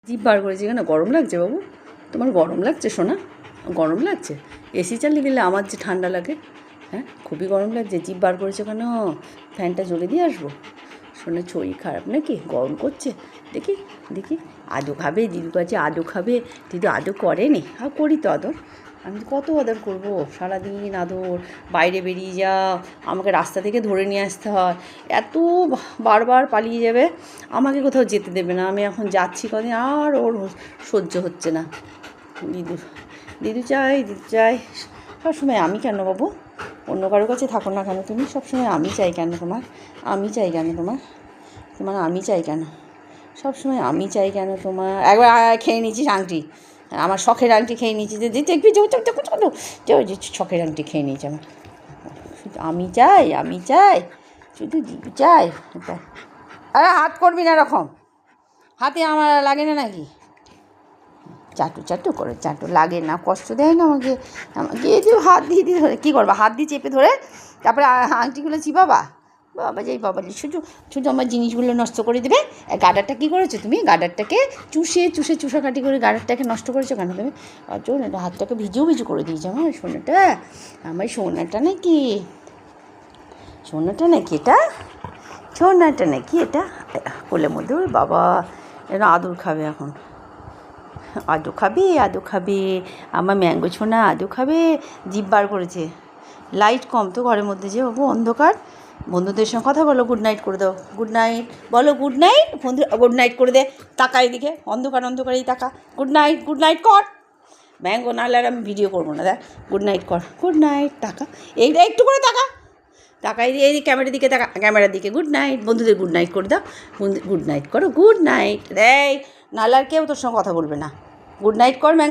জিভ বার করেছি কেন? গরম লাগছে বাবু? তোমার গরম লাগছে সোনা? গরম লাগছে? এসি চালিয়ে দিলে আমার যে ঠান্ডা লাগে। হ্যাঁ, খুবই গরম লাগছে। জিভ বার করেছো কেন? ফ্যানটা জ্বলে দিয়ে আসবো? শোনে শরীর খারাপ নাকি? গরম করছে? দেখি দেখি। আদৌ খাবে? দিদু কাছে আদৌ খাবে? দিদু আদৌ করেনি? করি তো আদর। আমি কত আদর করবো? সারাদিন আদর। বাইরে বেরিয়ে যাও, আমাকে রাস্তা থেকে ধরে নিয়ে আসতে হয়। এত বারবার পালিয়ে যাবে, আমাকে কোথাও যেতে দেবে না। আমি এখন যাচ্ছি কদিন, আর ওর সহ্য হচ্ছে না। দিদু দিদু চাই, দিদু চাই। সবসময় আমি কেন বাবু? অন্য কারোর কাছে থাকো না কেন তুমি? সবসময় আমি চাই কেন তোমার? আমি চাই কেন তোমার? তোমার আমি চাই কেন? সবসময় আমি চাই কেন তোমার? একবার খেয়ে নিয়েছিস আংটি, আমার শখের আংটি খেয়ে নিয়েছি। যে দেখবি শখের আংটি খেয়ে নিয়েছি আমার। শুধু আমি চাই, আমি চাই, শুধু দিদু চাই। আরে হাত করবি না এরকম, হাতে আমার লাগে না নাকি? চাটু চাটু করে চাটু, লাগে না? কষ্ট দেয় না আমাকে? আমাকে এই যে হাত দিয়ে দিয়ে ধরে কী করবা? হাত দিয়ে চেপে ধরে তারপরে আংটিগুলো চিবাবা? বাবা যাই বাবা, শুধু শুধু আমার জিনিসগুলো নষ্ট করে দেবে। গার্ডারটা কী করেছো তুমি? গার্ডারটাকে চুষে চুষে চুষাকাটি করে গার্ডারটাকে নষ্ট করেছো কেন তুমি? চল, এটা হাতটাকে ভিজু ভিজু করে দিয়েছো আমার সোনাটা। আমার সোনাটা নাকি? সোনাটা নাকি এটা? সোনাটা নাকি এটা? কোলের মধ্যে ওর বাবা যেন আদর খাবে এখন। আদু খাবে, আদু খাবে, আমার ম্যাঙ্গো ছোনা আদু খাবে। জিভ বার করেছে। লাইট কম তো ঘরের মধ্যে, যে বাবু অন্ধকার। বন্ধুদের সঙ্গে কথা বলো, গুড নাইট করে দাও। গুড নাইট বলো, গুড নাইট। বন্ধু গুড নাইট করে দে। তাকা এদিকে, অন্ধকার অন্ধকারেই তাকা। গুড নাইট, গুড নাইট কর। ম্যাঙ্গো নাহলে আর আমি ভিডিও করবো না। দেখ, গুড নাইট কর, গুড নাইট। তাকা, এইটা একটু করে তাকা। তাকাই দিয়ে এই ক্যামেরার দিকে তাকা, ক্যামেরার দিকে। গুড নাইট, বন্ধুদের গুড নাইট করে দাও। গুড নাইট করো, গুড নাইট। রে নাহলে আর কেউ তোর সঙ্গে কথা বলবে না। গুড নাইট কর ম্যাং।